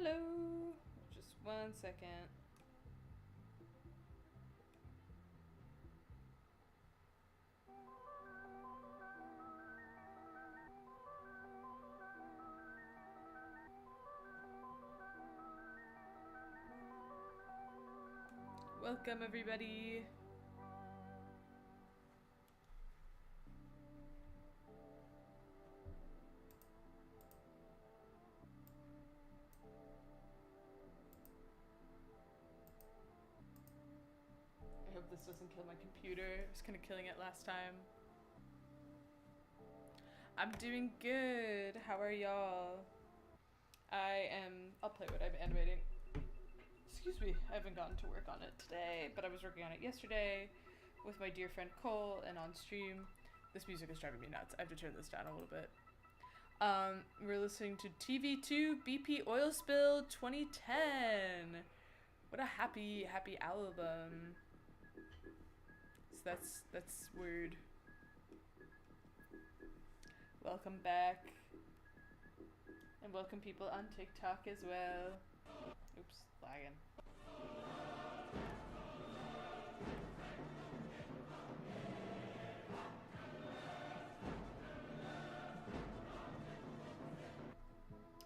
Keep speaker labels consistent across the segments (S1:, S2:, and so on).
S1: Hello. Just 1 second. Welcome, everybody. I hope this doesn't kill my computer. I was kind of killing it last time. I'm doing good. How are y'all? I'll play what I'm animating. Excuse me, I haven't gotten to work on it today, but I was working on it yesterday with my dear friend Cole and on stream. This music is driving me nuts. I have to turn this down a little bit. We're listening to TV2 BP Oil Spill 2010. What a happy album. So that's weird. Welcome back. And welcome people on TikTok as well. Oops, lagging.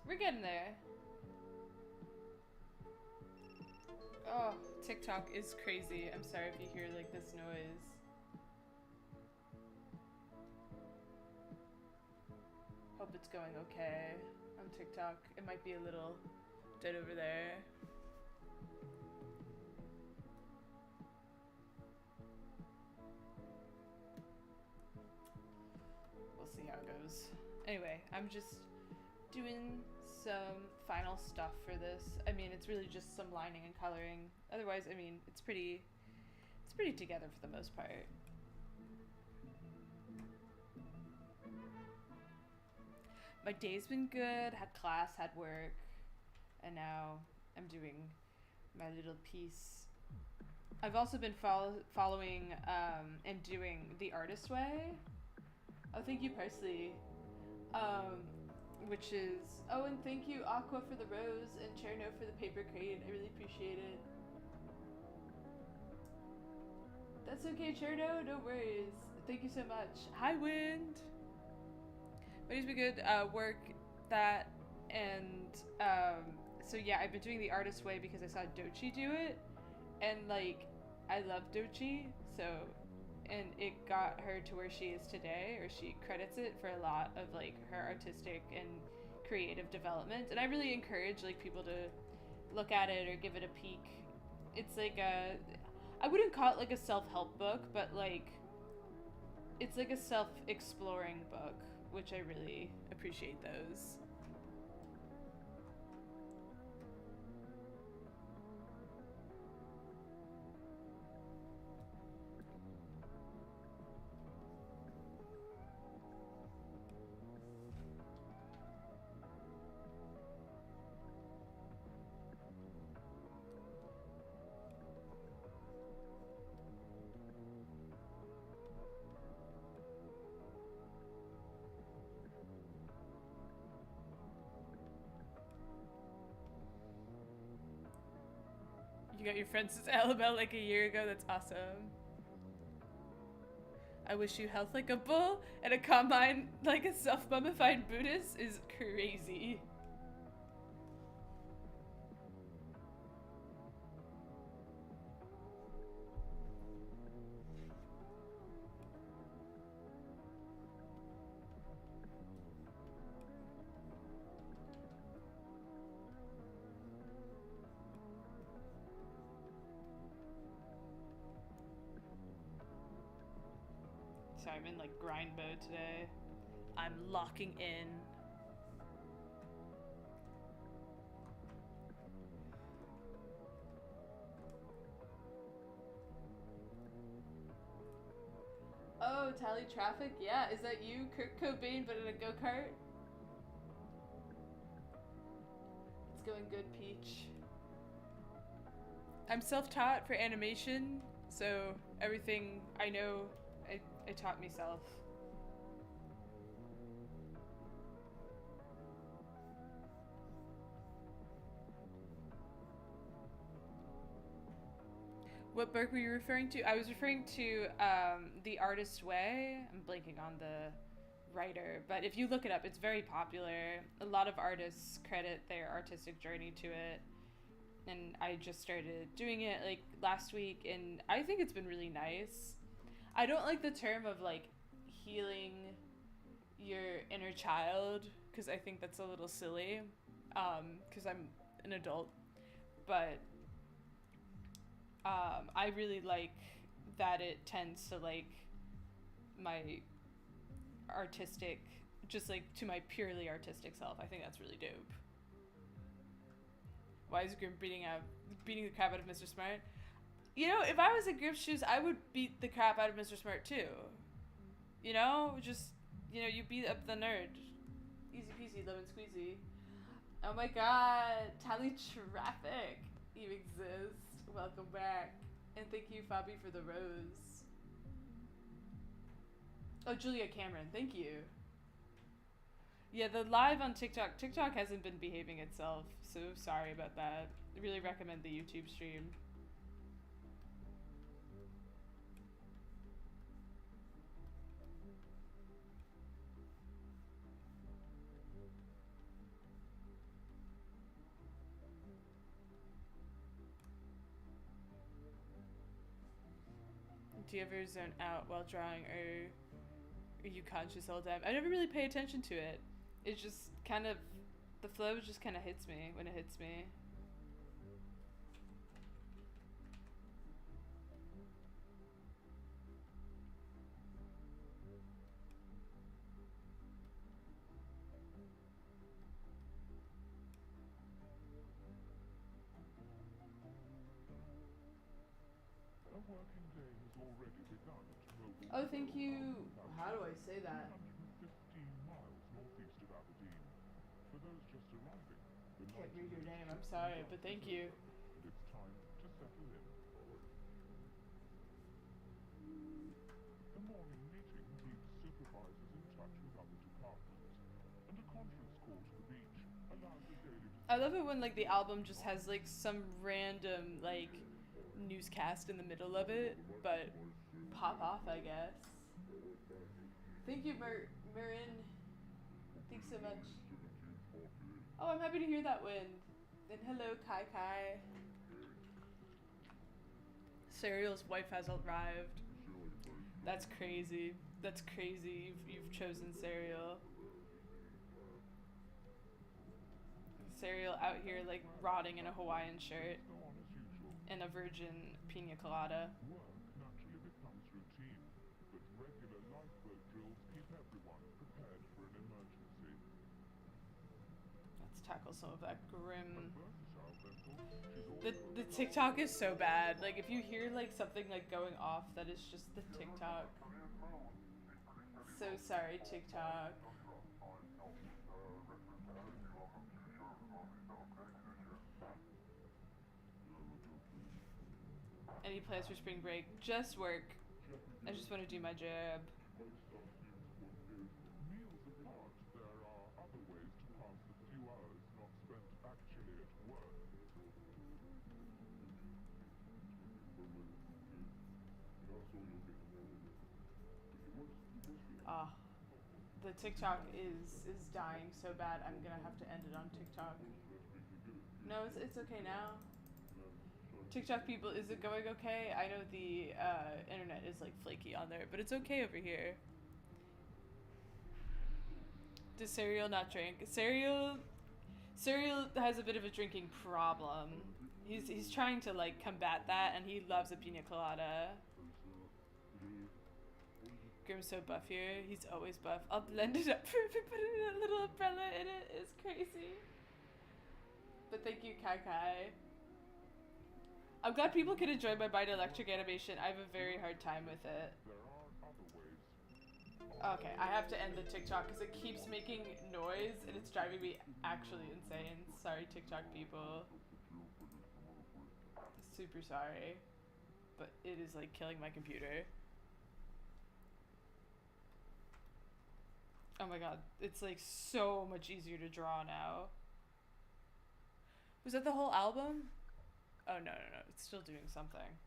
S1: We're getting there. Oh, TikTok is crazy. I'm sorry if you hear like this noise. Hope it's going okay on TikTok. It might be a little dead over there. We'll see how it goes. Anyway, I'm just doing some final stuff for this. I mean, it's really just some lining and coloring. Otherwise, I mean, it's pretty together for the most part. My day's been good, had class, had work, and now I'm doing my little piece. I've also been following and doing The Artist Way. Oh, thank you, Parsley. Which is, oh, and thank you, Aqua, for the rose, and Cherno for the paper crate. I really appreciate it. That's okay, Cherno, no worries. Thank you so much. Hi, Wind. My day's been good. Work, that, and so yeah, I've been doing The Artist Way because I saw Dochi do it, and like, I love Dochi, so, and it got her to where she is today, or she credits it for a lot of like her artistic and creative development, and I really encourage like people to look at it or give it a peek. It's like I wouldn't call it like a self-help book, but like, it's like a self-exploring book, which I really appreciate those. You got your friends since Alabama like a year ago. That's awesome. I wish you health like a bull and a combine like a self-mummified Buddhist is crazy. Sorry, I'm in like grind mode today. I'm locking in. Oh, tally traffic? Yeah, is that you, Kurt Cobain, but in a go-kart? It's going good, Peach. I'm self-taught for animation, so everything I know, I taught myself. What book were you referring to? I was referring to The Artist's Way. I'm blanking on the writer, but if you look it up, it's very popular. A lot of artists credit their artistic journey to it. And I just started doing it like last week, and I think it's been really nice. I don't like the term of like healing your inner child because I think that's a little silly because I'm an adult, but I really like that it tends to like my artistic, just like to my purely artistic self. I think that's really dope. Why is Grim beating the crap out of Mr. Smart? You know, if I was in Grim's shoes, I would beat the crap out of Mr. Smart too. You know, just, you know, you beat up the nerd. Easy peasy, lemon squeezy. Oh my god, Tally Traffic, you exist. Welcome back. And thank you, Fabi, for the rose. Oh, Julia Cameron, thank you. Yeah, the live on TikTok hasn't been behaving itself, so sorry about that. I really recommend the YouTube stream. Do you ever zone out while drawing, or are you conscious all the time? I never really pay attention to it. It's just kind of, the flow just kind of hits me when it hits me. Oh, thank you. How do I say that? Can't read your name, I'm sorry, but thank you.
S2: It's time to settle in. The morning meeting keeps supervisors in touch with other departments, and a conference call to the beach allows the daily...
S1: I love it when like the album just has like some random like newscast in the middle of it, but pop off, I guess. Thank you, Marin. Thanks so much. Oh, I'm happy to hear that wind. And hello, Kai Kai. Serial's wife has arrived. That's crazy. That's crazy. You've chosen Serial. Serial out here like rotting in a Hawaiian shirt and a virgin pina colada.
S2: Work naturally becomes routine, but regular lifeboat drills keep everyone prepared for an emergency.
S1: Let's tackle some of that grim. The TikTok is so bad. Like if you hear like something like going off, that is just the TikTok. So sorry, TikTok. Any plans for spring break? Just work. I just want to do my job.
S2: Meals apart, there are other ways to pass the few hours not spent actually at work.
S1: Ah, the TikTok is dying so bad. I'm gonna have to end it on TikTok. No, it's okay now. TikTok people, is it going okay? I know the internet is like flaky on there, but it's okay over here. Does Serial not drink? Serial has a bit of a drinking problem. He's trying to like combat that, and he loves a pina colada. Grim's so buff here. He's always buff. I'll blend it up for him and put a little umbrella in it. It's crazy. But thank you, Kai Kai. I'm glad people can enjoy my bi-electric animation. I have a very hard time with it. Okay, I have to end the TikTok because it keeps making noise and it's driving me actually insane. Sorry, TikTok people. Super sorry. But it is like killing my computer. Oh my god, it's like so much easier to draw now. Was that the whole album? Oh no, it's still doing something.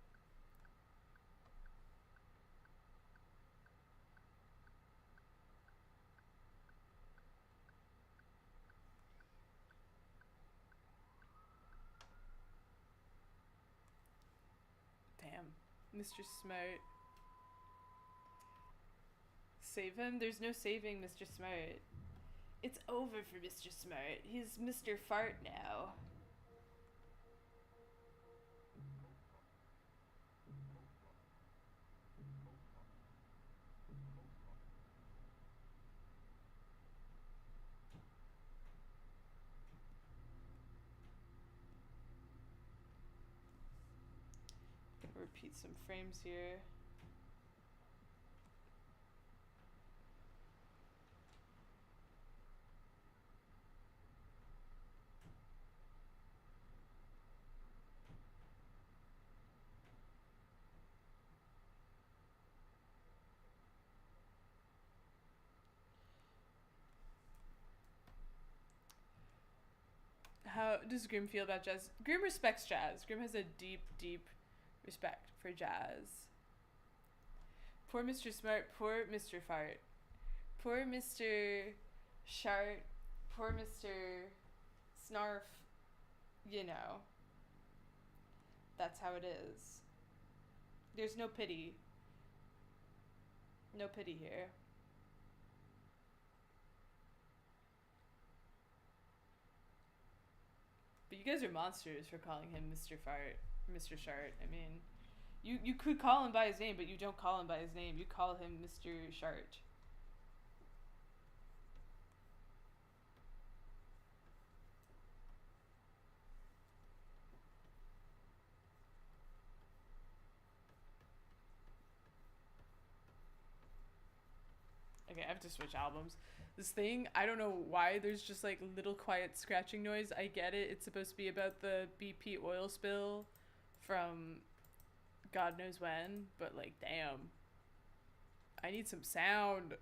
S1: Mr. Smart. Save him? There's no saving Mr. Smart. It's over for Mr. Smart. He's Mr. Fart now. Gonna repeat some frames here. How does Grim feel about jazz? Grim respects jazz. Grim has a deep, deep respect for jazz. Poor Mr. Smart, poor Mr. Fart. Poor Mr. Shart, poor Mr. Snarf. You know. That's how it is. There's no pity. No pity here. But you guys are monsters for calling him Mr. Fart, Mr. Shart. I mean, you could call him by his name, but you don't call him by his name. You call him Mr. Shart. Okay, I have to switch albums. This thing, I don't know why there's just like little quiet scratching noise. I get it. It's supposed to be about the BP oil spill from God knows when, but like, damn. I need some sound.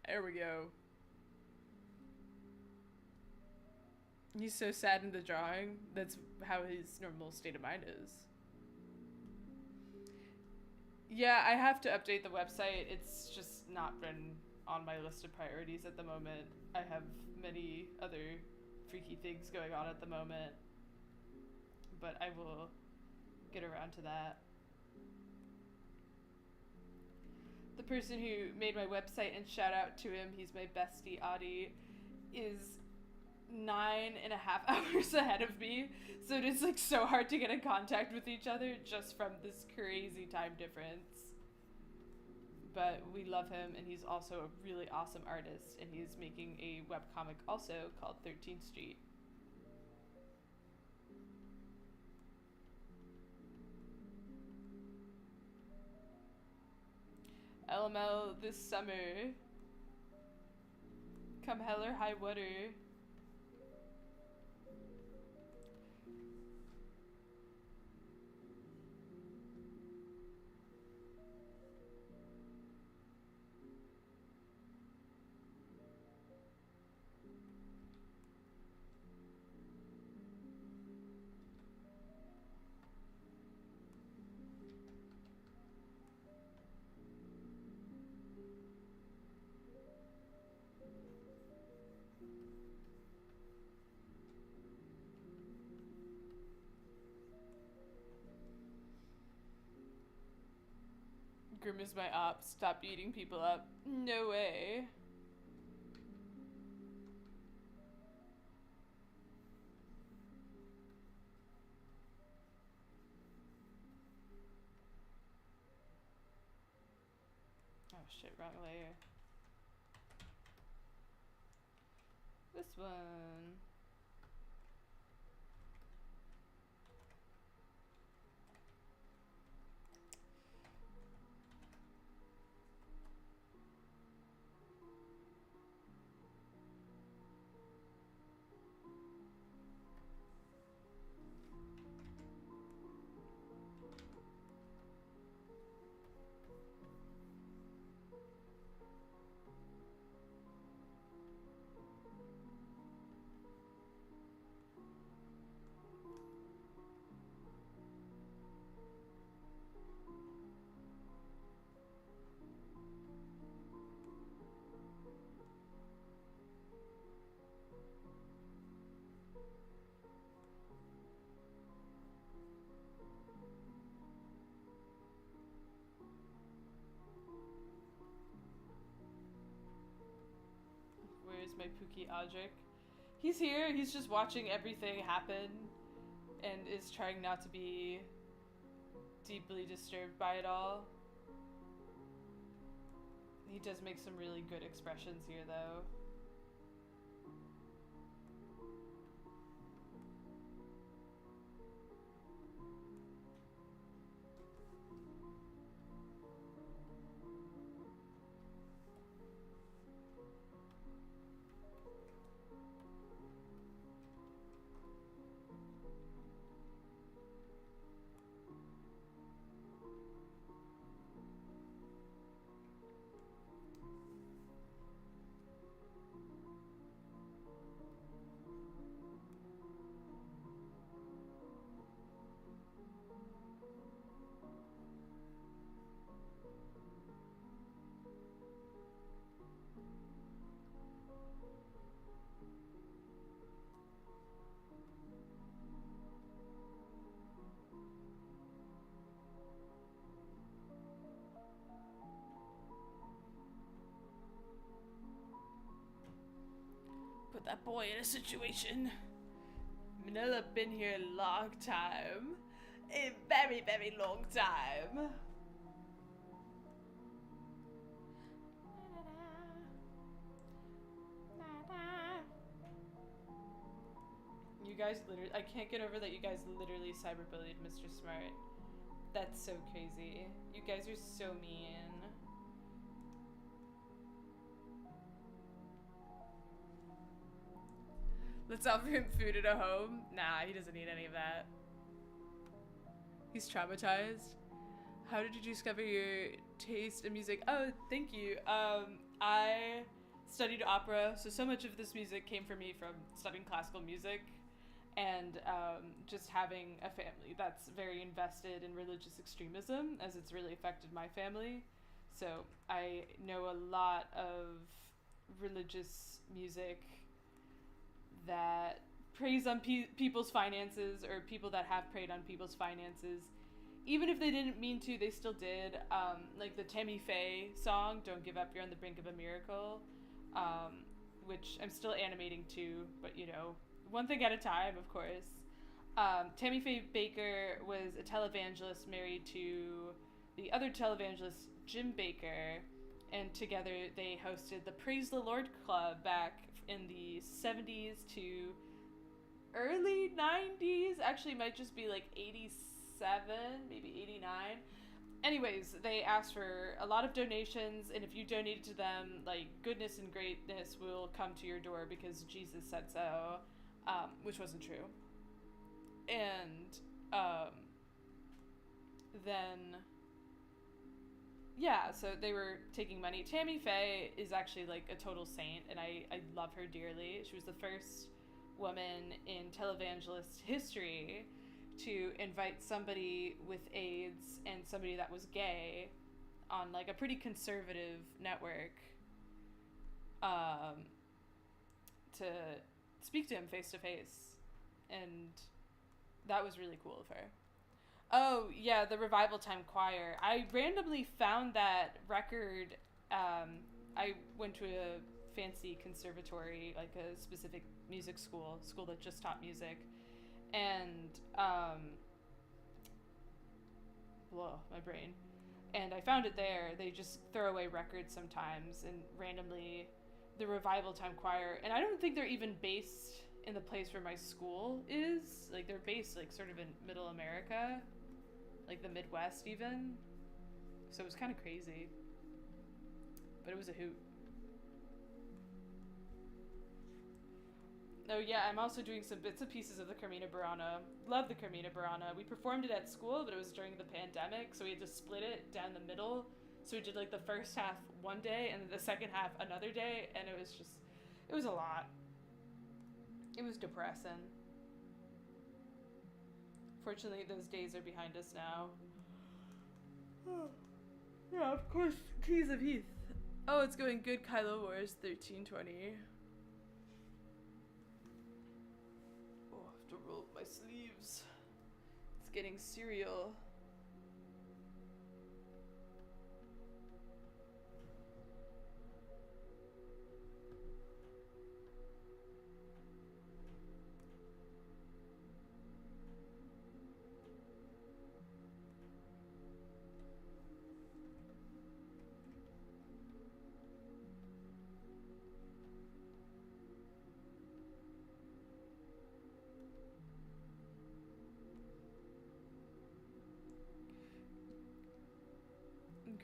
S1: There we go. He's so sad in the drawing. That's how his normal state of mind is. Yeah, I have to update the website. It's just not been on my list of priorities at the moment. I have many other freaky things going on at the moment. But I will get around to that. The person who made my website, and shout out to him, he's my bestie, Adi, is 9.5 hours ahead of me. So it is like so hard to get in contact with each other just from this crazy time difference. But we love him, and he's also a really awesome artist, and he's making a webcomic also called 13th Street. LML this summer. Come hell or high water. Grim is my op. Stop beating people up. No way. Oh shit, wrong layer. This one. my Pookie Audric. He's here, he's just watching everything happen and is trying not to be deeply disturbed by it all. He does make some really good expressions here, though. Put that boy in a situation. Manila been here a long time. A very, very long time. You guys literally, I can't get over that you guys literally cyberbullied Mr. Smart. That's so crazy. You guys are so mean. Let's offer him food at a home. Nah, he doesn't need any of that. He's traumatized. How did you discover your taste in music? Oh, thank you. I studied opera, so much of this music came for me from studying classical music and just having a family that's very invested in religious extremism, as it's really affected my family. So I know a lot of religious music that preys on people's finances, or people that have preyed on people's finances. Even if they didn't mean to, they still did. Like the Tammy Faye song, Don't Give Up, You're on the Brink of a Miracle, which I'm still animating to, but you know, one thing at a time, of course. Tammy Faye Baker was a televangelist married to the other televangelist, Jim Baker, and together they hosted the Praise the Lord Club back in the 70s to early 90s. Actually, it might just be like 87, maybe 89. Anyways, they asked for a lot of donations, and if you donated to them, like, goodness and greatness will come to your door because Jesus said so, which wasn't true. And then yeah, so they were taking money. Tammy Faye is actually like a total saint, and I love her dearly. She was the first woman in televangelist history to invite somebody with AIDS and somebody that was gay on like a pretty conservative network to speak to him face to face, and that was really cool of her. Oh, yeah, the Revival Time Choir. I randomly found that record. I went to a fancy conservatory, like a specific music school that just taught music. And, whoa, my brain. And I found it there. They just throw away records sometimes, and randomly, the Revival Time Choir. And I don't think they're even based in the place where my school is. Like, they're based, like, sort of in middle America. Like the Midwest even. So it was kind of crazy. But it was a hoot. Oh yeah, I'm also doing some bits and pieces of the Carmina Burana. Love the Carmina Burana. We performed it at school, but it was during the pandemic, so we had to split it down the middle. So we did like the first half one day and then the second half another day, and it was a lot. It was depressing. Fortunately, those days are behind us now. Yeah, of course, Keys of Heath. Oh, it's going good, Kylo Wars 1320. Oh, I have to roll up my sleeves. It's getting cereal.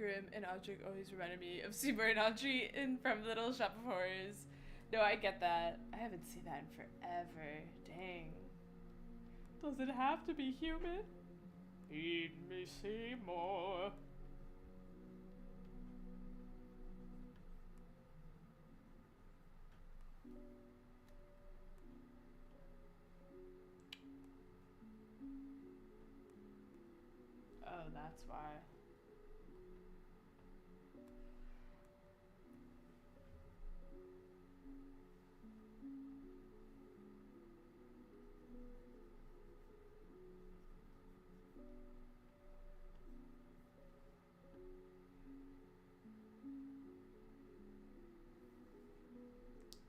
S1: Grim and Audric always reminded me of Seymour and Audrey from Little Shop of Horrors. No, I get that. I haven't seen that in forever. Dang. Does it have to be human? Feed me, Seymour. Oh, that's why.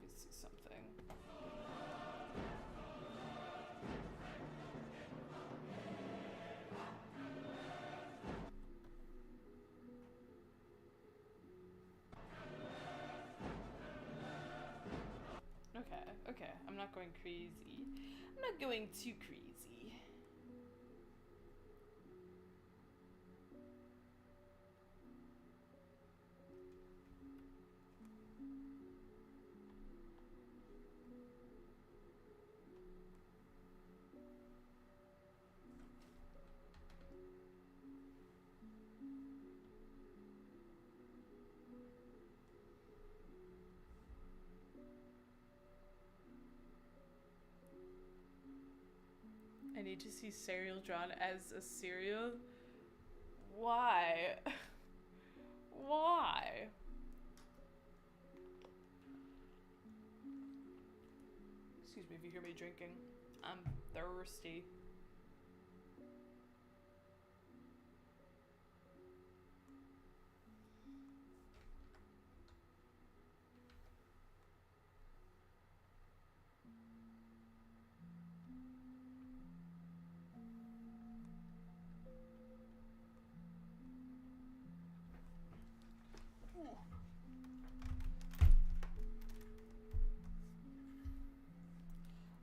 S1: Let me see something. Okay, I'm not going crazy. I'm not going too crazy. I need to see cereal drawn as a cereal. Why? Why? Excuse me if you hear me drinking. I'm thirsty.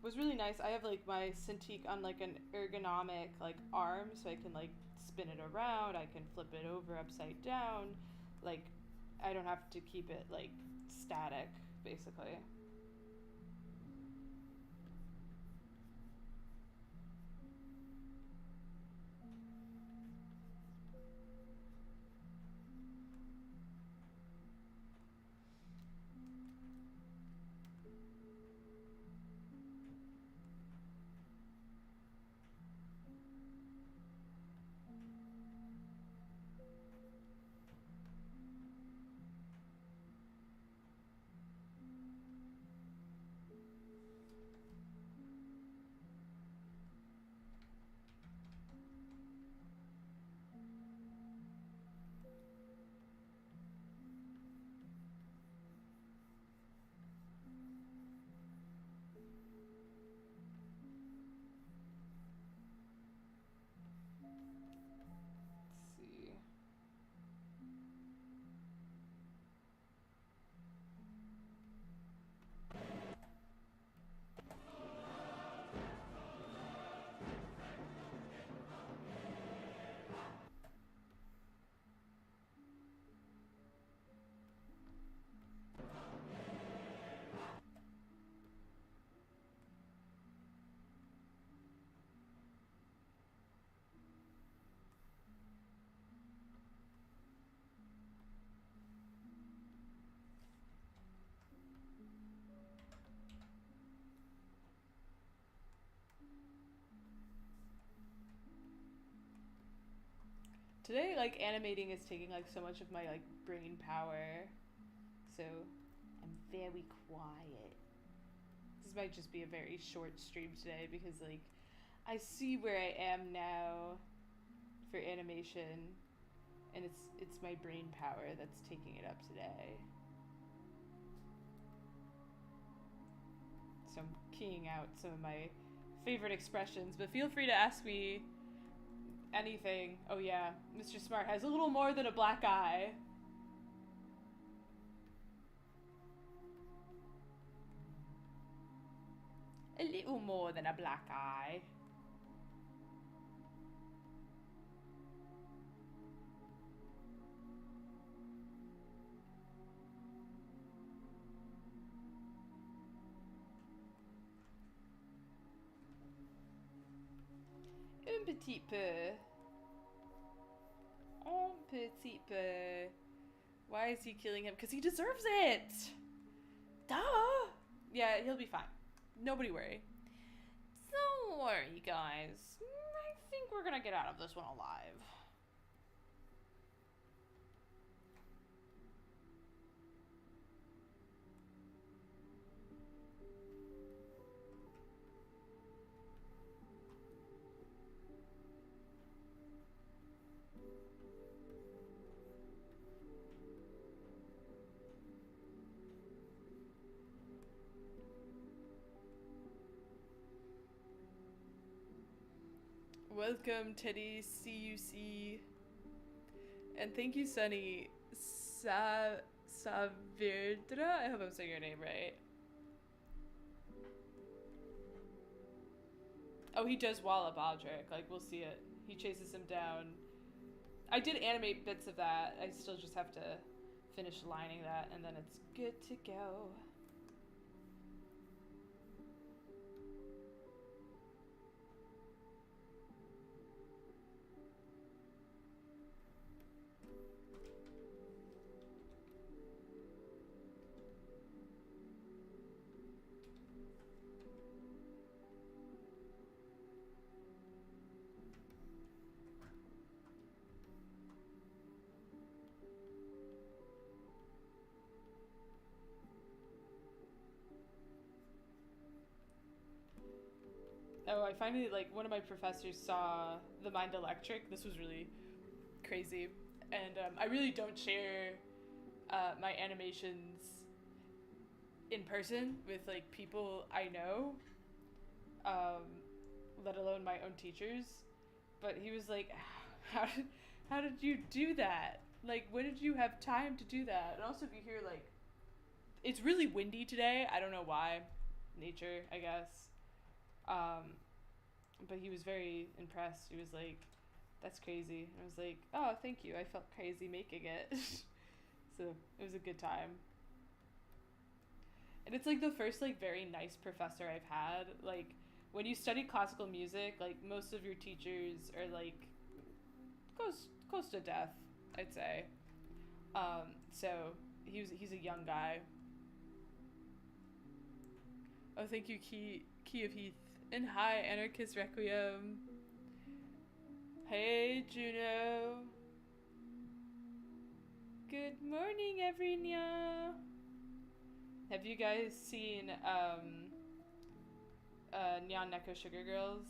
S1: It was really nice. I have like my Cintiq on like an ergonomic like arm, so I can like spin it around. I can flip it over upside down. Like I don't have to keep it like static, basically. Today, like, animating is taking, like, so much of my, like, brain power. So, I'm very quiet. This might just be a very short stream today because, like, I see where I am now for animation. And it's my brain power that's taking it up today. So I'm keying out some of my favorite expressions, but feel free to ask me anything. Oh yeah, Mr. Smart has a little more than a black eye. A little more than a black eye. petit peu. Oh, petit peu. Why is he killing him? Because he deserves it! Duh! Yeah, he'll be fine. Nobody worry. Don't worry, guys. I think we're gonna get out of this one alive. Welcome, Teddy CUC. And thank you, Sunny Savirdra. I hope I'm saying your name right. Oh, he does wallop Audric. Like, we'll see it. He chases him down. I did animate bits of that. I still just have to finish lining that, and then it's good to go. Oh, I finally, like, one of my professors saw The Mind Electric. This was really crazy. And I really don't share my animations in person with, like, people I know, let alone my own teachers. But he was like, how did you do that? Like, when did you have time to do that? And also, if you hear, like, it's really windy today. I don't know why. Nature, I guess. But he was very impressed. He was like, that's crazy. And I was like, oh, thank you. I felt crazy making it. So it was a good time. And it's like the first like very nice professor I've had. Like when you study classical music, like most of your teachers are like close to death, I'd say. So he's a young guy. Oh, thank you, Key of Heath. And hi, Anarchist Requiem. Hey, Juno. Good morning, everyone. Have you guys seen Neon Neko Sugar Girls?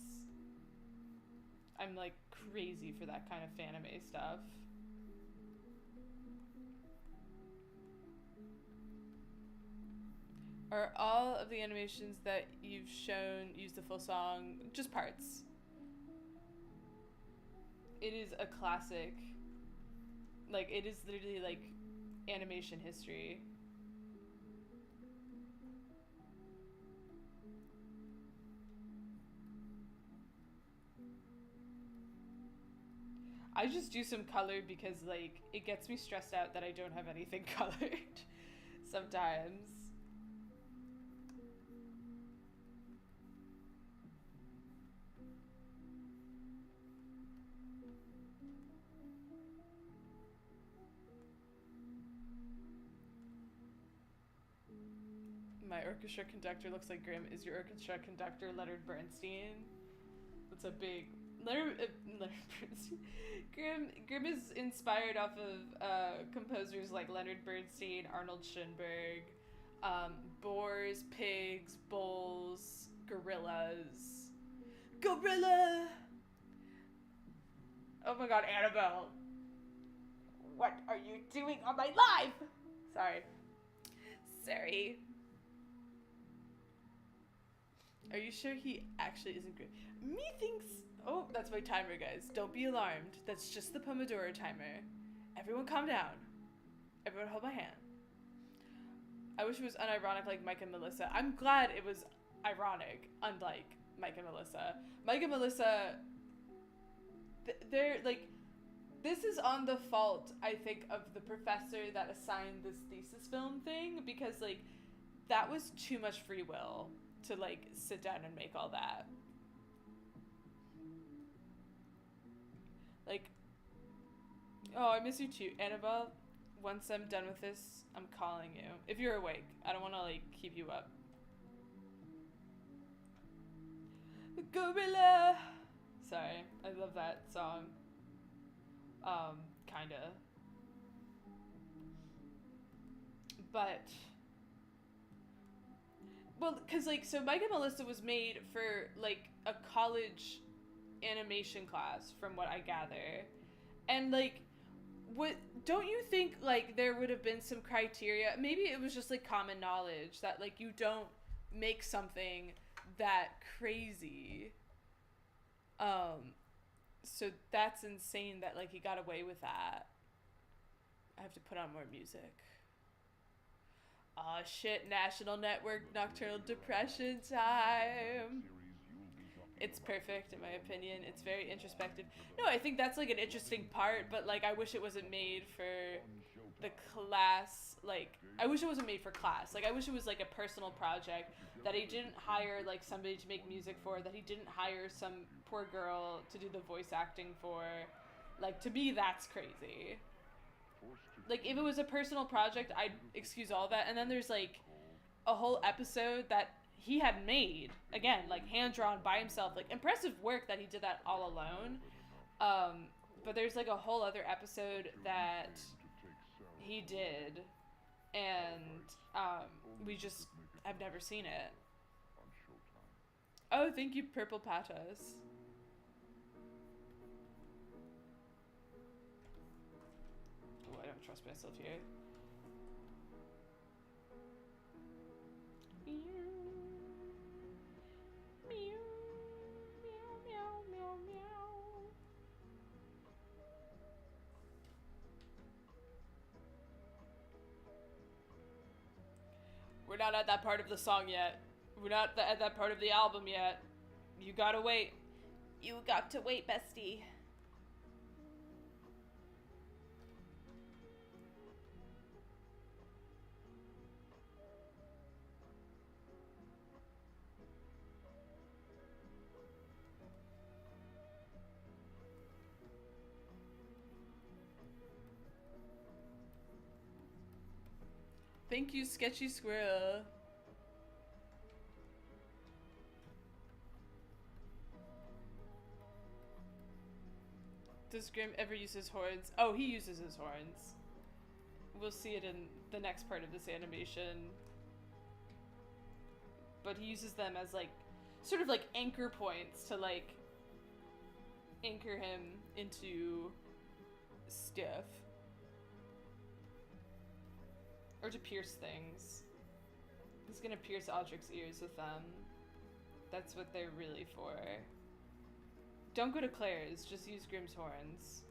S1: I'm like crazy for that kind of fanime stuff. Are all of the animations that you've shown use the full song? Just parts. It is a classic. Like, it is literally like animation history. I just do some color because like it gets me stressed out that I don't have anything colored sometimes. My orchestra conductor looks like Grimm. Is your orchestra conductor Leonard Bernstein? That's a big Leonard Bernstein. Grimm is inspired off of composers like Leonard Bernstein, Arnold Schoenberg, boars, pigs, bulls, gorillas. Gorilla! Oh my god, Annabelle. What are you doing on my live? Sorry. Sorry. Are you sure he actually isn't great? Methinks... Oh, that's my timer, guys. Don't be alarmed. That's just the Pomodoro timer. Everyone calm down. Everyone hold my hand. I wish it was unironic like Mike and Melissa. I'm glad it was ironic, unlike Mike and Melissa. Mike and Melissa... They're, like... This is on the fault, I think, of the professor that assigned this thesis film thing, because, like, that was too much free will to, like, sit down and make all that. Like, oh, I miss you too, Annabelle. Once I'm done with this, I'm calling you. If you're awake, I don't want to like keep you up. Gorilla. Sorry, I love that song. Kinda. But, well, cause like, so Mike and Melissa was made for like a college animation class, from what I gather, and like, what, don't you think like there would have been some criteria? Maybe it was just like common knowledge that like you don't make something that crazy. So that's insane that like he got away with that. I have to put on more music. Aw, shit, National Network Nocturnal Depression time. It's perfect, in my opinion. It's very introspective. No, I think that's, like, an interesting part, but, like, I wish it wasn't made for the class. Like, I wish it wasn't made for class. Like, I wish it was, like, a personal project that he didn't hire, like, somebody to make music for, that he didn't hire some poor girl to do the voice acting for. Like, to me, that's crazy. Like, if it was a personal project, I'd excuse all that. And then there's, like, a whole episode that he had made, again, like, hand-drawn by himself. Like, impressive work that he did that all alone. But there's, like, a whole other episode that he did, and we just have never seen it. Oh, thank you, Purple Patas. Oh, I don't trust myself here. We're not at that part of the song yet. We're not at that part of the album yet. You gotta wait. You got to wait, bestie. Thank you, Sketchy Squirrel. Does Grim ever use his horns? Oh, he uses his horns. We'll see it in the next part of this animation. But he uses them as, like, sort of like anchor points to, like, anchor him into stuff. Or to pierce things. He's gonna pierce Audric's ears with them. That's what they're really for. Don't go to Claire's, just use Grimm's horns.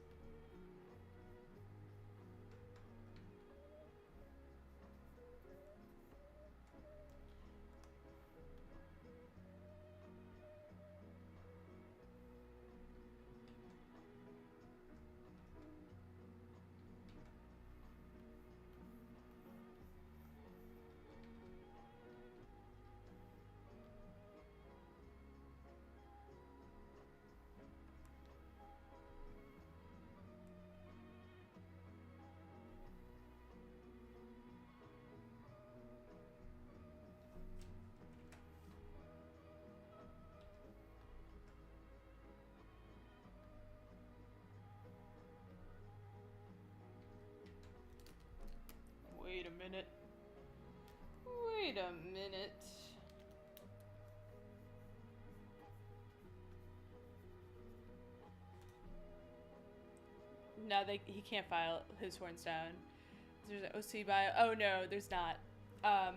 S1: Wait a minute. Wait a minute. No, he can't file his horns down. There's an OC bio. Oh no, there's not.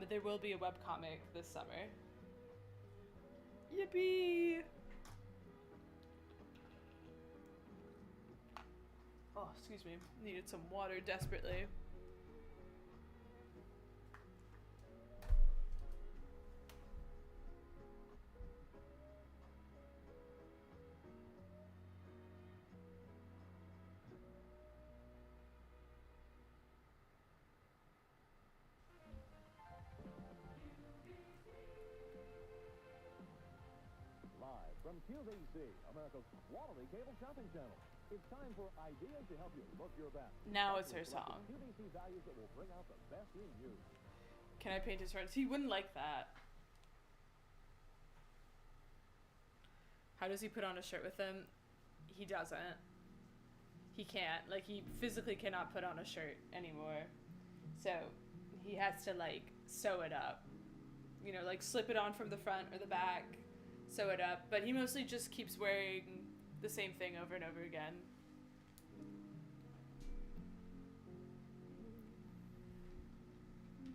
S1: There will be a webcomic this summer. Yippee! Oh, excuse me. Needed some water desperately.
S3: Live from QVC, America's quality cable shopping channel. It's time for ideas to help you look your best.
S1: Now it's her song.
S3: QVC values that will bring out the best in you.
S1: Can I paint his horns? He wouldn't like that. How does he put on a shirt with him? He doesn't. He can't. Like, he physically cannot put on a shirt anymore. So, he has to, like, sew it up. You know, like, slip it on from the front or the back, sew it up. But he mostly just keeps wearing the same thing over and over again.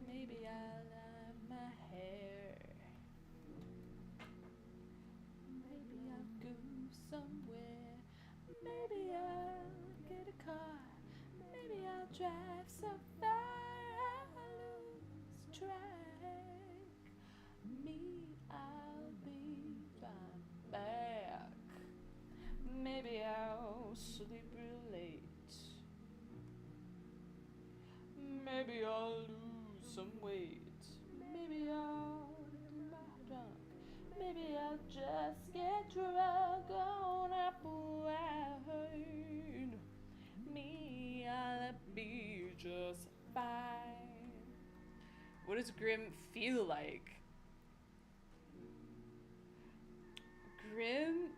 S1: Maybe I'll have my hair. Maybe I'll go somewhere. Maybe I'll get a car. Maybe I'll drive so far I'll lose track. Me, I'll be right back. Maybe I'll sleep real late. Maybe I'll lose some weight. Maybe I'll get drunk. Maybe I'll just get drunk on apple wine. Me, I'll be just fine. What does Grim feel like? Grim?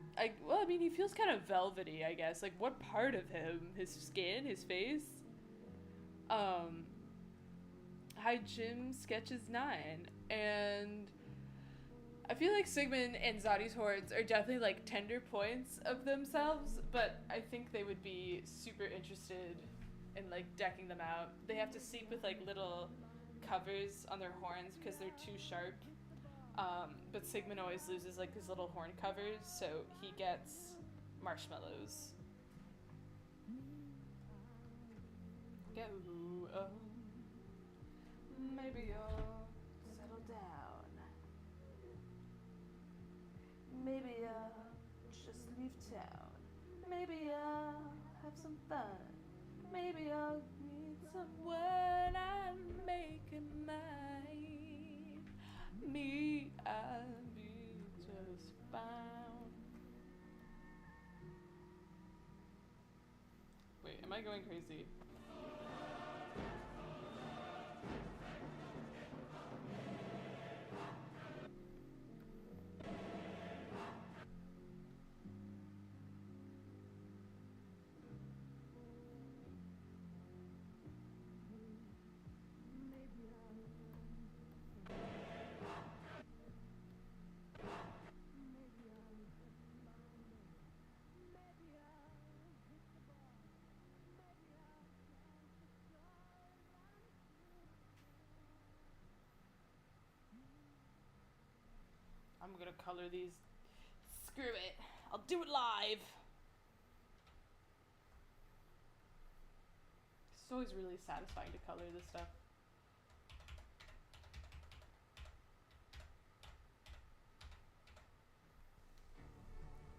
S1: Well, I mean, he feels kind of velvety, I guess. Like, what part of him? His skin? His face? Hi, Jim Sketches 9. And I feel like Sigmund and Zadi's horns are definitely, like, tender points of themselves, but I think they would be super interested in, like, decking them out. They have to sleep with, like, little covers on their horns because they're too sharp. But Sigmund always loses, like, his little horn covers, so he gets marshmallows. Go, maybe I'll settle down. Maybe I'll just leave town. Maybe I'll have some fun. Maybe I'll meet someone I'm making mine. Me, I'll be just fine. Wait, am I going crazy? I'm gonna color these. Screw it. I'll do it live. It's always really satisfying to color this stuff.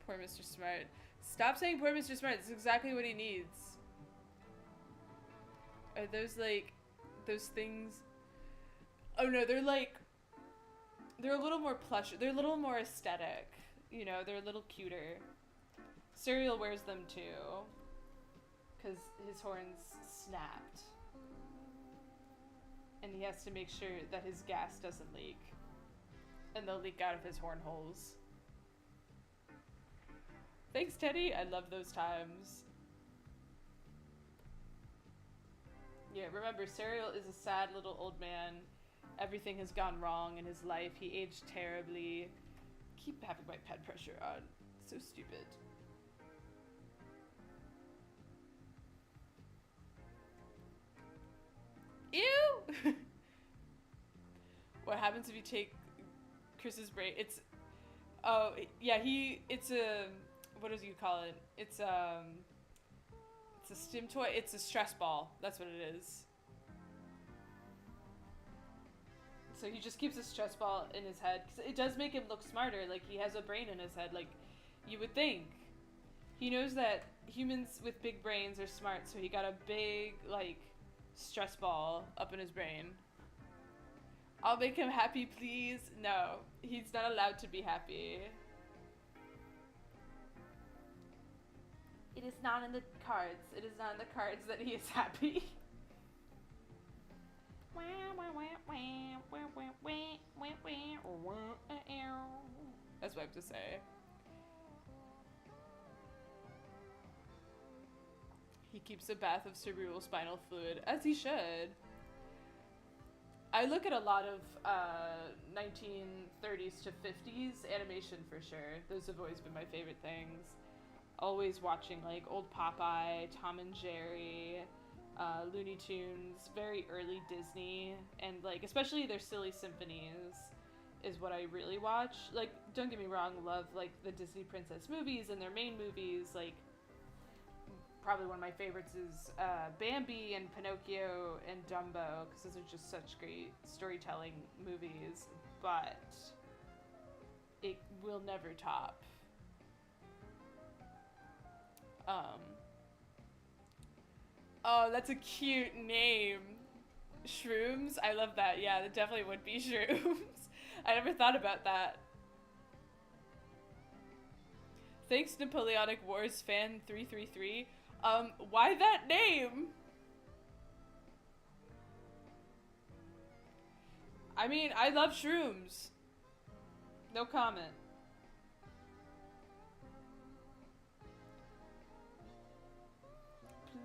S1: Poor Mr. Smart. Stop saying poor Mr. Smart. This is exactly what he needs. Are those like those things? Oh no, they're like, they're a little more plush. They're a little more aesthetic. You know, they're a little cuter. Serial wears them too, because his horns snapped. And he has to make sure that his gas doesn't leak. And they'll leak out of his horn holes. Thanks, Teddy. I love those times. Yeah, remember, Serial is a sad little old man. Everything has gone wrong in his life. He aged terribly. Keep having my pen pressure on. So stupid. Ew! What happens if you take Chris's brain? It's, oh, yeah, it's a, what does you call it? It's a stim toy. It's a stress ball. That's what it is. So he just keeps a stress ball in his head. 'Cause it does make him look smarter. Like, he has a brain in his head. Like, you would think. He knows that humans with big brains are smart. So he got a big, like, stress ball up in his brain. I'll make him happy, please. No, he's not allowed to be happy. It is not in the cards. It is not in the cards that he is happy. That's what I have to say. He keeps a bath of cerebral spinal fluid, as he should. I look at a lot of 1930s to 50s animation for sure. Those have always been my favorite things. Always watching like old Popeye, Tom and Jerry, Looney Tunes, very early Disney, and like especially their silly symphonies is what I really watch. Like, don't get me wrong, love like the Disney princess movies and their main movies. Like, probably one of my favorites is Bambi and Pinocchio and Dumbo, because those are just such great storytelling movies, but it will never top oh, that's a cute name. Shrooms? I love that. Yeah, that definitely would be Shrooms. I never thought about that. Thanks, Napoleonic Wars fan 333. Why that name? I mean, I love shrooms. No comment.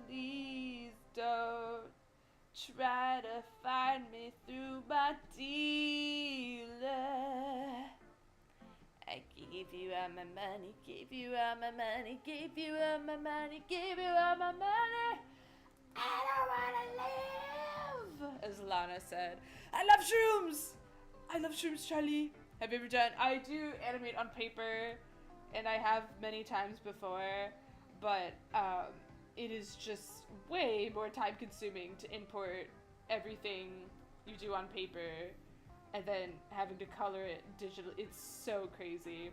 S1: Please don't try to find me through my dealer. I gave you all my money, gave you all my money, gave you all my money, gave you all my money. I don't wanna live, as Lana said. I love shrooms! I love shrooms, Charlie. Have you ever done? I do animate on paper, and I have many times before, but it is just way more time consuming to import everything you do on paper and then having to color it digitally. It's so crazy.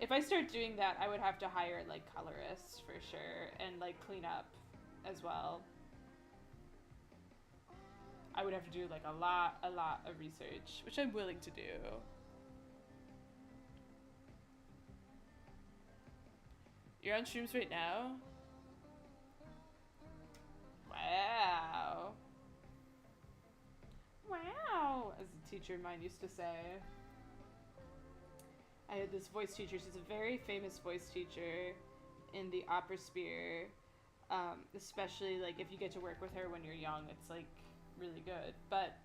S1: If I start doing that, I would have to hire like colorists for sure and like clean up as well. I would have to do like a lot of research, which I'm willing to do. You're on shrooms right now? Wow. Wow, as a teacher of mine used to say. I had this voice teacher. She's a very famous voice teacher in the opera sphere. Especially like if you get to work with her when you're young, it's like really good. But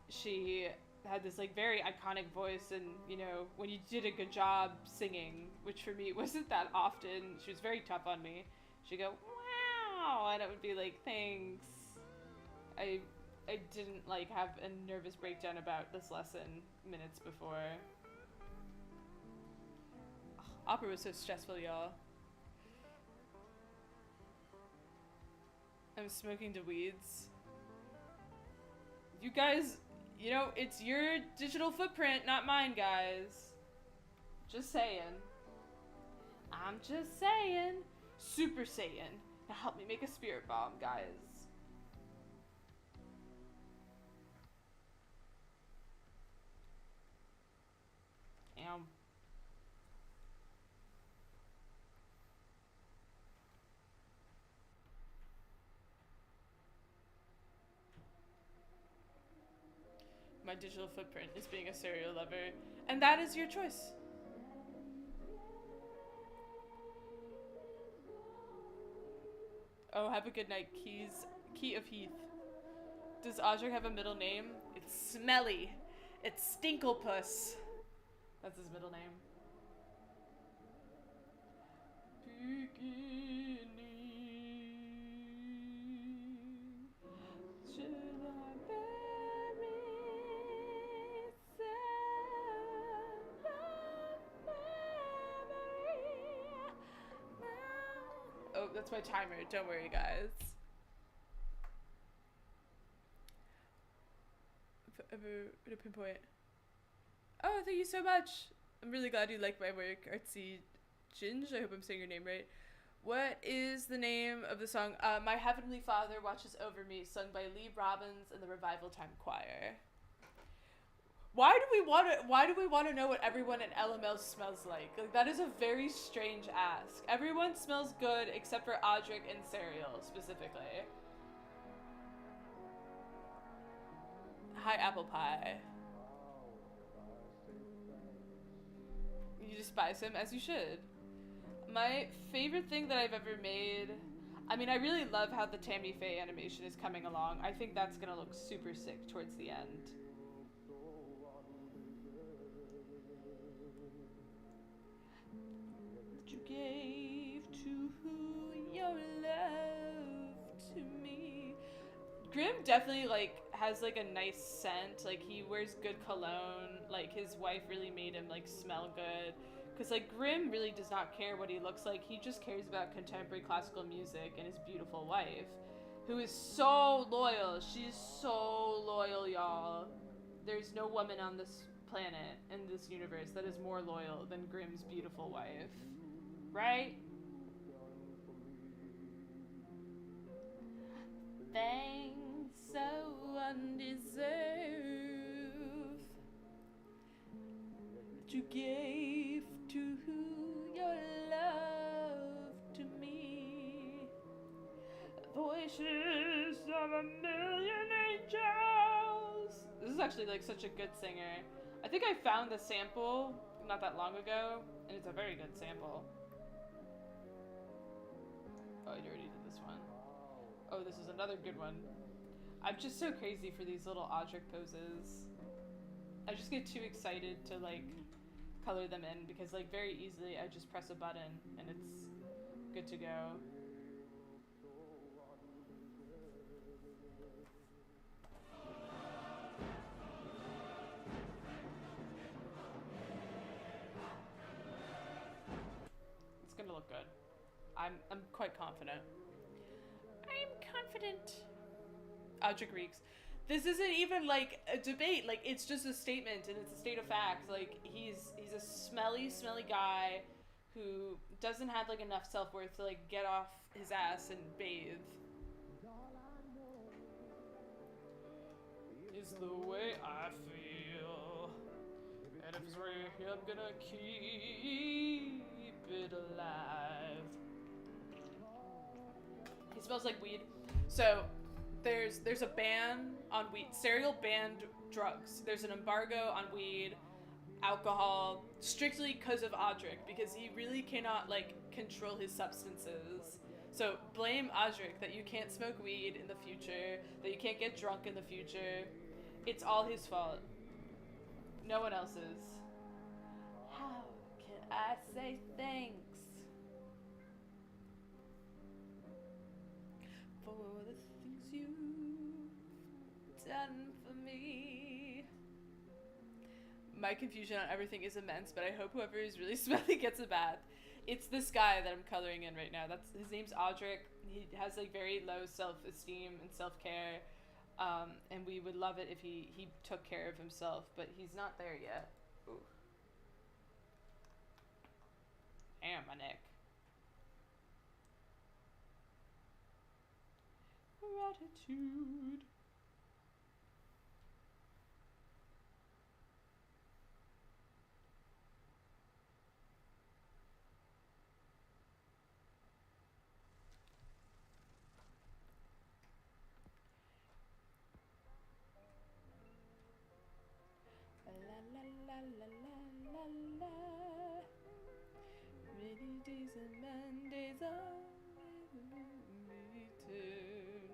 S1: she had this like very iconic voice, and you know, when you did a good job singing, which for me wasn't that often, she was very tough on me. She'd go, wow, and it would be like, thanks. I didn't like have a nervous breakdown about this lesson minutes before. Opera was so stressful, y'all. I'm smoking the weeds. You guys, you know, it's your digital footprint, not mine, guys. Just saying. I'm just saying. Super Saiyan. Now help me make a spirit bomb, guys. Damn. My digital footprint is being a serial lover, and that is your choice. Oh, have a good night, Key of Heath. Does Audric have a middle name? It's Smelly. It's Stinklepuss. That's his middle name. Beginning. Should I bury some memory? Oh, that's my timer. Don't worry, guys. Pinpoint. Oh, thank you so much. I'm really glad you like my work, Artsy Ginge. I hope I'm saying your name right. What is the name of the song? My Heavenly Father Watches Over Me, sung by Lee Robbins and the Revival Time Choir. Why do we want to know what everyone in LML smells like? Like that is a very strange ask. Everyone smells good except for Audric and Serial specifically. Hi, Apple Pie. You despise him, as you should. My favorite thing that I've ever made... I mean, I really love how the Tammy Faye animation is coming along. I think that's gonna look super sick towards the end. You gave to your love to me. Grim definitely like has like a nice scent. Like he wears good cologne. Like his wife really made him like smell good. Cause like Grim really does not care what he looks like. He just cares about contemporary classical music and his beautiful wife, who is so loyal. She's so loyal, y'all. There's no woman on this planet in this universe that is more loyal than Grim's beautiful wife. Right? Thanks so undeserved that you gave to your love to me. Voices of a million angels. This is actually like such a good singer. I think I found the sample not that long ago, and it's a very good sample. Oh, I already did this one. Oh, this is another good one. I'm just so crazy for these little Audric poses. I just get too excited to like color them in because like very easily I just press a button and it's good to go. It's gonna look good. I'm quite confident. I'm confident. Audric reeks. This isn't even like a debate. Like it's just a statement, and it's a state of facts. Like he's a smelly guy who doesn't have like enough self-worth to like get off his ass and bathe. Is the way I feel, and if it's right here, I'm gonna keep it alive. He smells like weed. So there's a ban on weed. Serial banned drugs. There's an embargo on weed, alcohol, strictly because of Audric, because he really cannot like control his substances. So blame Audric that you can't smoke weed in the future, that you can't get drunk in the future. It's all his fault. No one else's. How can I say thanks for the things you've done for me? My confusion on everything is immense, but I hope whoever is really smelly gets a bath. It's this guy that I'm coloring in right now. That's his name's Audric. He has like very low self-esteem and self-care, and we would love it if he took care of himself, but he's not there yet. Ooh. Damn, my neck. Gratitude. La la la la la la. Rainy days and Mondays always return.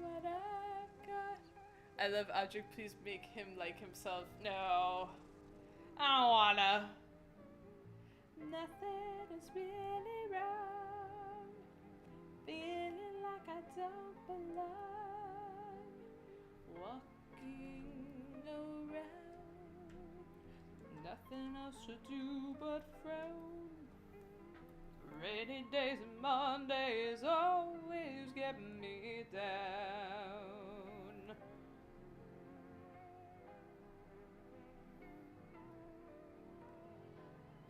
S1: What I've got. I love Audric. Please make him like himself. No, I don't wanna. Nothing is really wrong. Feeling like I don't belong. Walking around. Nothing else to do but frown. Rainy days and Mondays always get me down.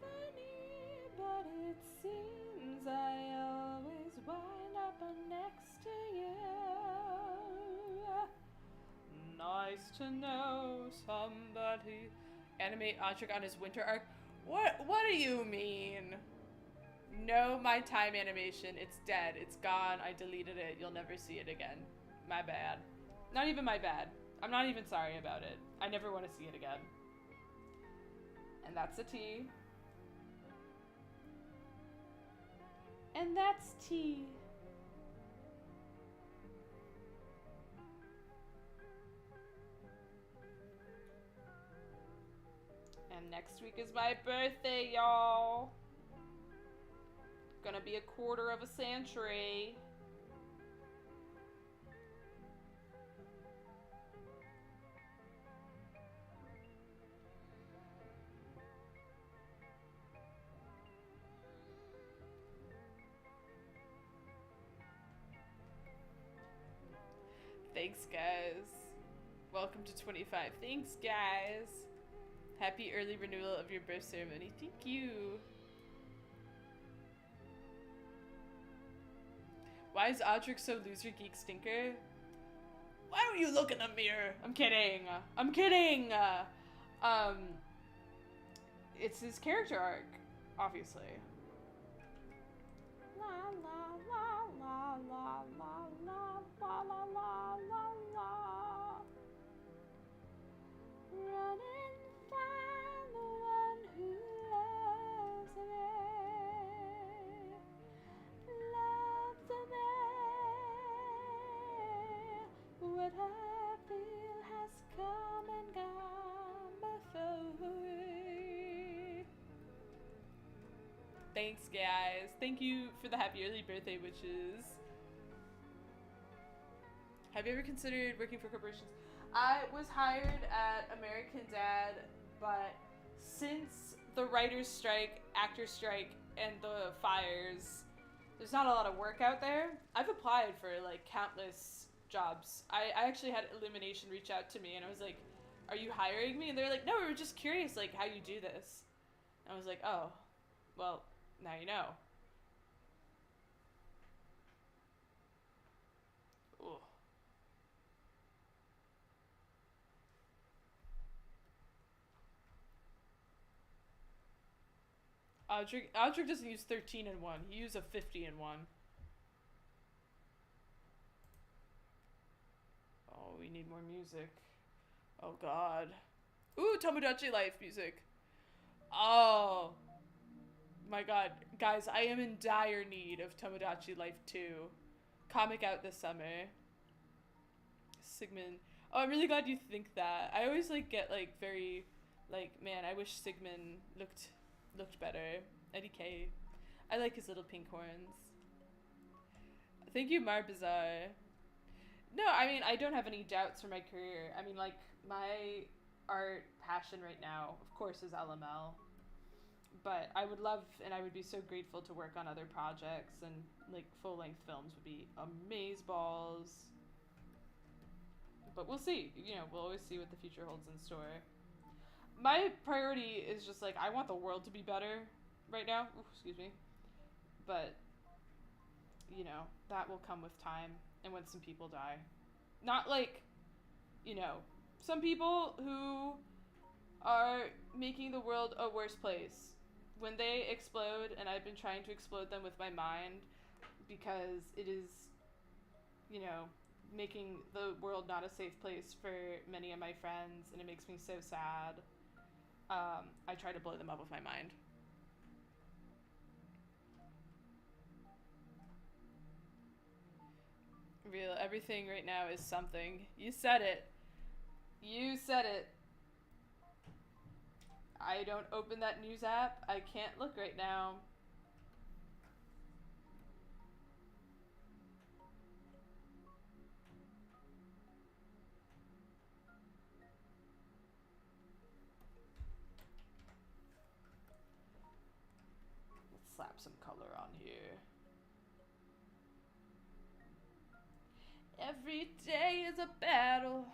S1: Funny, but it seems I always wind to you. Nice to know somebody. Animate Atric on his winter arc. What do you mean? No, my time animation. It's dead. It's gone. I deleted it. You'll never see it again. My bad. Not even my bad. I'm not even sorry about it. I never want to see it again. And that's a T. And that's T. And next week is my birthday, y'all. Gonna be a quarter of a century. Thanks, guys. Welcome to 25. Thanks, guys. Happy early renewal of your birth ceremony. Thank you. Why is Audric so loser geek stinker? Why don't you look in the mirror? I'm kidding. I'm kidding. It's his character arc, obviously. La la la la la la la la la la la la. Run and find the one who loves me. Loves me. What I feel has come and gone before. Thanks, guys. Thank you for the happy early birthday wishes. Have you ever considered working for corporations? I was hired at American Dad, but since the writer's strike, actor strike, and the fires, there's not a lot of work out there. I've applied for like countless jobs. I actually had Illumination reach out to me and I was like, are you hiring me? And they're like, no, we were just curious like how you do this. And I was like, oh, well, now you know. Ooh. Audric doesn't use 13 in 1. He used a 50 in 1. Oh, we need more music. Oh god. Ooh, Tomodachi Life music. Oh. My god. Guys, I am in dire need of Tomodachi Life 2. Comic out this summer. Sigmund. Oh, I'm really glad you think that. I always like get like very like, man, I wish Sigmund looked better. Eddie K. I like his little pink horns. Thank you, Marbazar. No, I mean, I don't have any doubts for my career. I mean, like, my art passion right now, of course, is LML. But I would love, and I would be so grateful to work on other projects, and, like, full-length films would be amazeballs. But we'll see. You know, we'll always see what the future holds in store. My priority is just, like, I want the world to be better right now. Ooh, excuse me. But, you know, that will come with time and when some people die. Not like, you know, some people who are making the world a worse place. When they explode, and I've been trying to explode them with my mind because it is, you know, making the world not a safe place for many of my friends, and it makes me so sad. I try to blow them up with my mind. Real, everything right now is something. You said it. You said it. I don't open that news app. I can't look right now. Let's slap some color on here. Every day is a battle.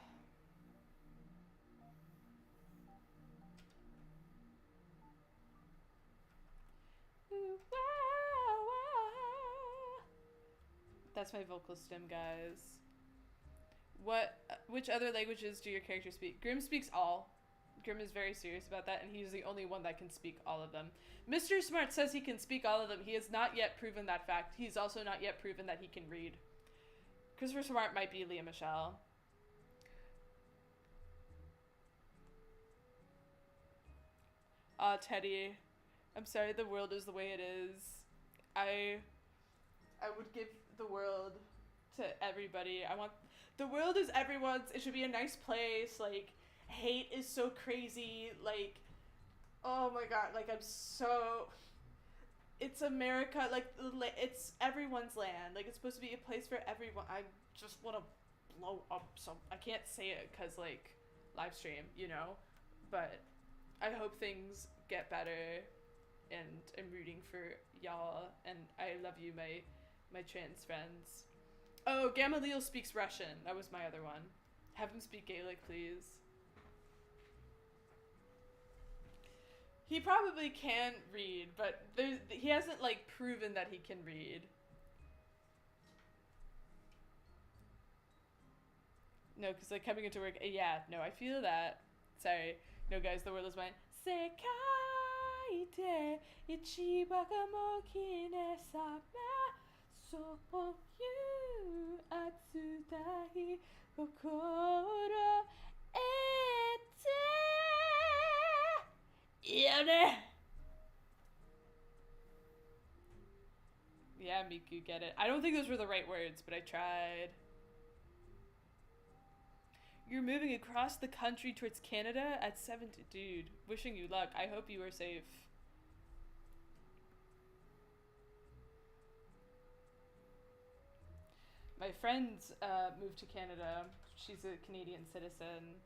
S1: That's my vocal stem, guys. Which other languages do your characters speak? Grimm speaks all. Grimm is very serious about that, and he's the only one that can speak all of them. Mr. Smart says he can speak all of them. He has not yet proven that fact. He's also not yet proven that he can read. Christopher Smart might be Leah Michelle. Teddy, I'm sorry the world is the way it is. I would give the world to everybody. The world is everyone's. It should be a nice place. Like, hate is so crazy. Like, oh my god. Like, it's America. Like, it's everyone's land. Like, it's supposed to be a place for everyone. I just want to blow up I can't say it because, like, live stream, you know? But I hope things get better, and I'm rooting for y'all, and I love you, my trans friends. Oh, Gamaliel speaks Russian. That was my other one. Have him speak Gaelic, please. He probably can read, but he hasn't, like, proven that he can read. No, because, like, coming into work, yeah, no, I feel that. Sorry. No, guys, the world is mine. Sekaite ichiba ga mokine sama so you atsutai kokoro ete yone. Yeah, Miku, get it. I don't think those were the right words, but I tried. You're moving across the country towards Canada at 70. Dude, wishing you luck. I hope you are safe. My friend moved to Canada. She's a Canadian citizen.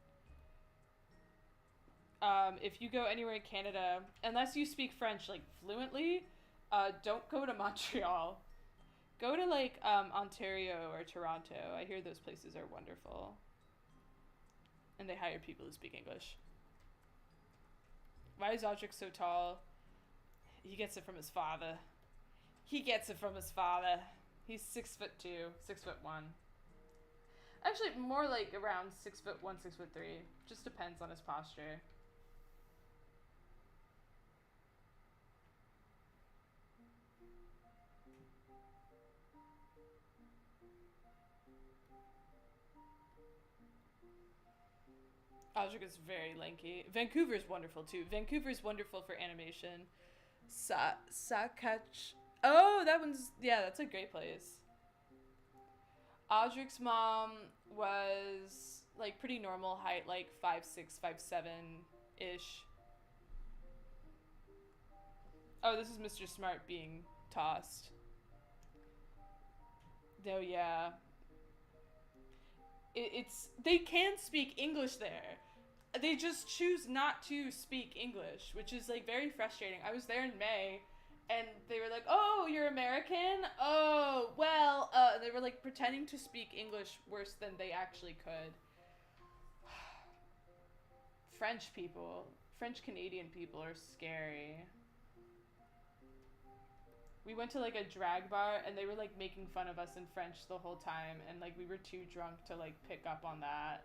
S1: If you go anywhere in Canada, unless you speak French, like, fluently, don't go to Montreal. Go to, like, Ontario or Toronto. I hear those places are wonderful. And they hire people who speak English. Why is Audric so tall? He gets it from his father. He's 6'2", 6'1". Actually, more like around 6'1", 6'3". Just depends on his posture. Audric is very lanky. Vancouver's wonderful too. Vancouver's wonderful for animation. Sakach. Oh, that's a great place. Audric's mom was, like, pretty normal height, like 5'6", 5'7"-ish. Oh, this is Mr. Smart being tossed. Oh, yeah. They can speak English there. They just choose not to speak English, which is, like, very frustrating. I was there in May, and they were like, oh, you're American? Oh, well, they were, like, pretending to speak English worse than they actually could. French Canadian people are scary. We went to, like, a drag bar, and they were, like, making fun of us in French the whole time, and, like, we were too drunk to, like, pick up on that.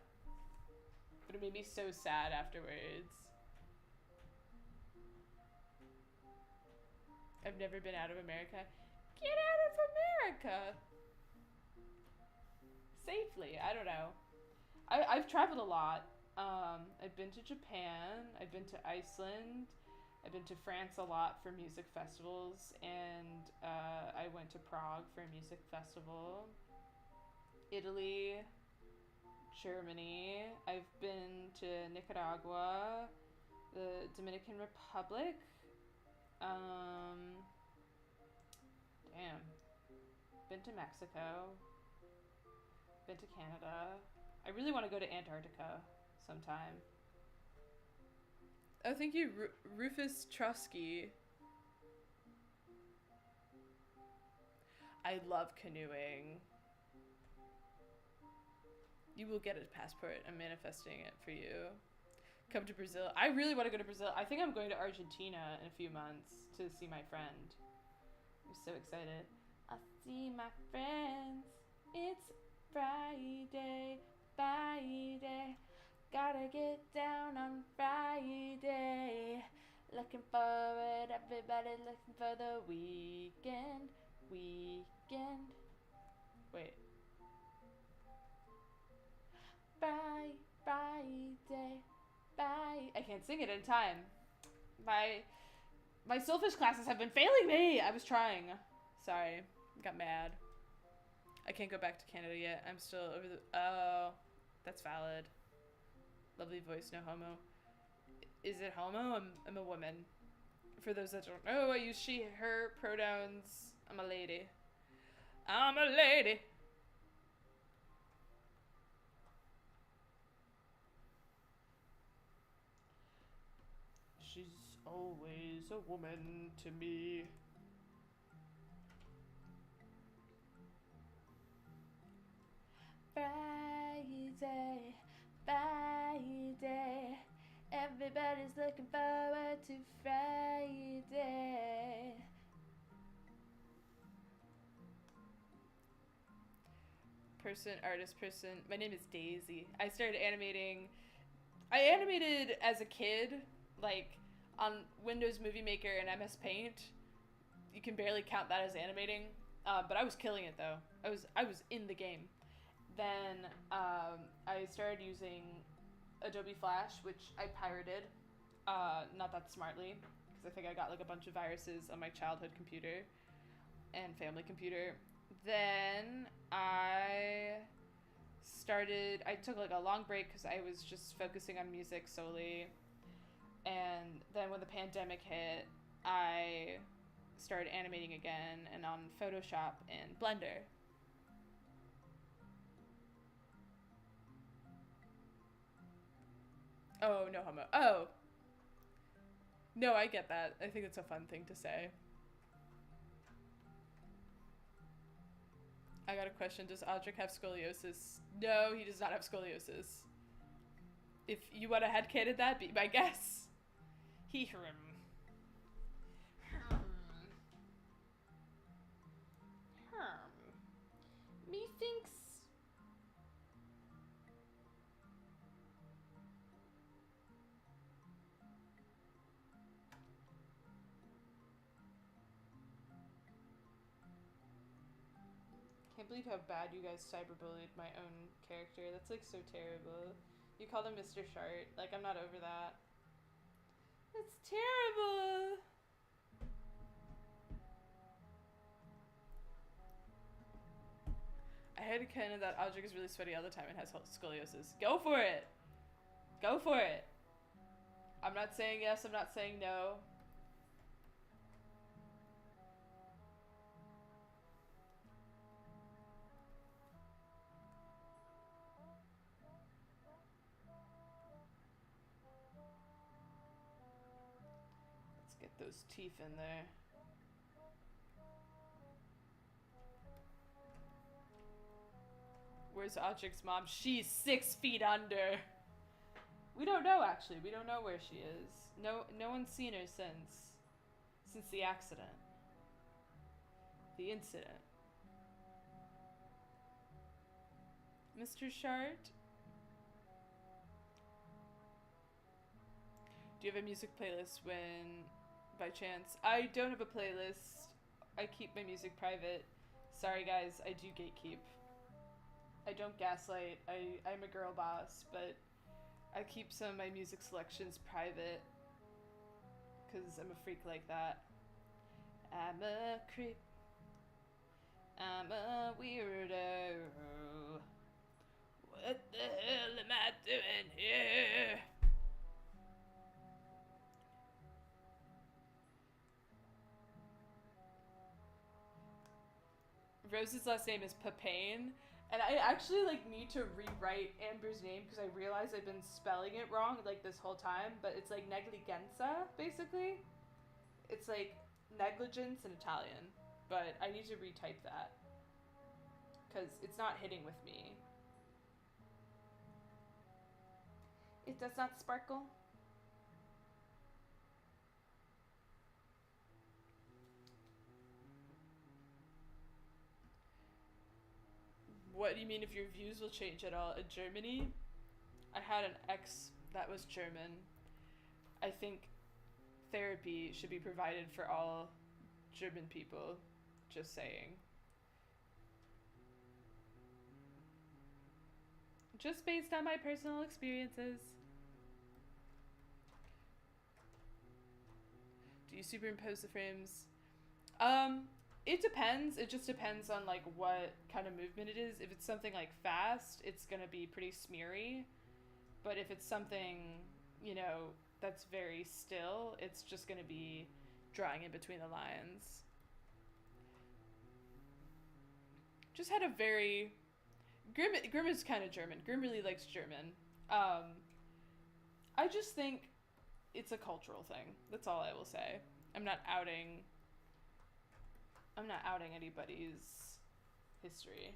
S1: But it made me so sad afterwards. I've never been out of America. Get out of America! Safely, I don't know. I've traveled a lot. I've been to Japan, I've been to Iceland, I've been to France a lot for music festivals, and I went to Prague for a music festival. Italy, Germany. I've been to Nicaragua, the Dominican Republic. Been to Mexico. Been to Canada. I really want to go to Antarctica sometime. Oh, thank you, Rufus Trusky. I love canoeing. You will get a passport. I'm manifesting it for you. Come to Brazil. I really want to go to Brazil. I think I'm going to Argentina in a few months to see my friend. I'm so excited. see my friends. It's Friday, Friday. Gotta get down on Friday. Looking forward, everybody looking for the weekend. Weekend. Wait. Friday. Bye. I can't sing it in time. My Silfish classes have been failing me. I was trying. Sorry. Got mad. I can't go back to Canada yet. I'm still over the... Oh. That's valid. Lovely voice, no homo. Is it homo? I'm a woman. For those that don't know, I use she, her pronouns. I'm a lady. I'm a lady. She's always a woman to me. Friday, Friday. Everybody's looking forward to Friday. Artist person. My name is Daisy. I started animating. I animated as a kid, like on Windows Movie Maker and MS Paint. You can barely count that as animating, but I was killing it though. I was in the game. Then I started using Adobe Flash, which I pirated, not that smartly, because I think I got like a bunch of viruses on my childhood computer and family computer. Then I took like a long break because I was just focusing on music solely. And then when the pandemic hit, I started animating again and on Photoshop and Blender. Oh, no homo. Oh. No, I get that. I think it's a fun thing to say. I got a question. Does Audric have scoliosis? No, he does not have scoliosis. If you want to headcanon that, be my guess. He Methinks. Can't believe how bad you guys cyberbullied my own character. That's like so terrible. You called him Mr. Shart. Like, I'm not over that. That's terrible. I had to canon that Audric is really sweaty all the time and has scoliosis. Go for it. Go for it. I'm not saying yes, I'm not saying no. Let's get those teeth in there. Where's Audric's mom? She's 6 feet under. We don't know, actually. We don't know where she is. No one's seen her since the accident. The incident. Mr. Shart? Do you have a music playlist when, by chance? I don't have a playlist. I keep my music private. Sorry guys, I do gatekeep. I don't gaslight. I'm a girl boss, but I keep some of my music selections private because I'm a freak like that. I'm a creep. I'm a weirdo. What the hell am I doing here? Rose's last name is Papane. And I actually like need to rewrite Amber's name because I realize I've been spelling it wrong like this whole time, but it's like negligenza basically. It's like negligence in Italian, but I need to retype that because it's not hitting with me. It does not sparkle. what do you mean if your views will change at all? In Germany, I had an ex that was German. I think therapy should be provided for all German people. Just saying. Just based on my personal experiences. Do you superimpose the frames? It depends. It just depends on like what kind of movement it is. If it's something like fast, it's gonna be pretty smeary. But if it's something, you know, that's very still, it's just gonna be drawing in between the lines. Just had a very Grim is kind of German. Grim really likes German. I just think it's a cultural thing. That's all I will say. I'm not outing anybody's history.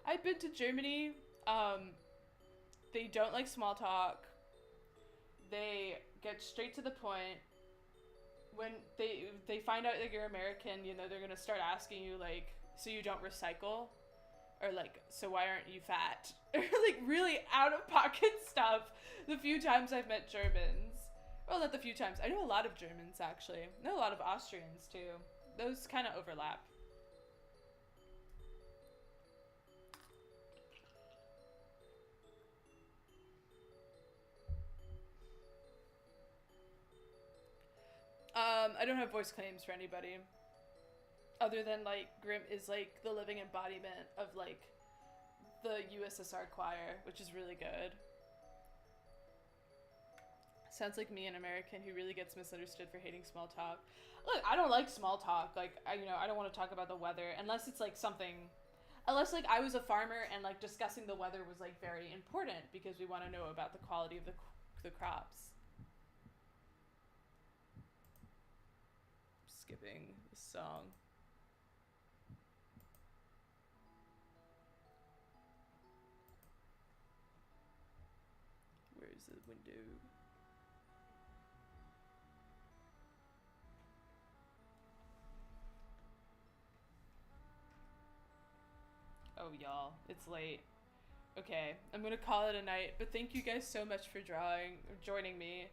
S1: I've been to Germany. They don't like small talk. They get straight to the point. When they find out that you're American, you know, they're gonna start asking you like, so you don't recycle? Or like, so why aren't you fat? Or like really out of pocket stuff the few times I've met Germans. Well, not the few times. I know a lot of Germans actually. I know a lot of Austrians too. Those kind of overlap. I don't have voice claims for anybody. Other than, like, Grim is, like, the living embodiment of, like, the USSR choir, which is really good. Sounds like me, an American who really gets misunderstood for hating small talk. Look, I don't like small talk. Like, I don't want to talk about the weather unless it's, like, something... Unless, like, I was a farmer and, like, discussing the weather was, like, very important because we want to know about the quality of the crops. Skipping the song. Where's the window? Oh, y'all, it's late. Okay, I'm gonna call it a night, but thank you guys so much for joining me.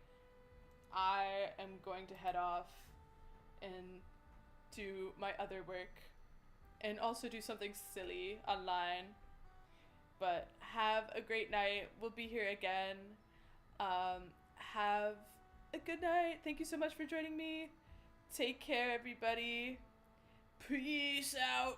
S1: I am going to head off and do my other work and also do something silly online. But have a great night. We'll be here again. Have a good night. Thank you so much for joining me. Take care, everybody. Peace out.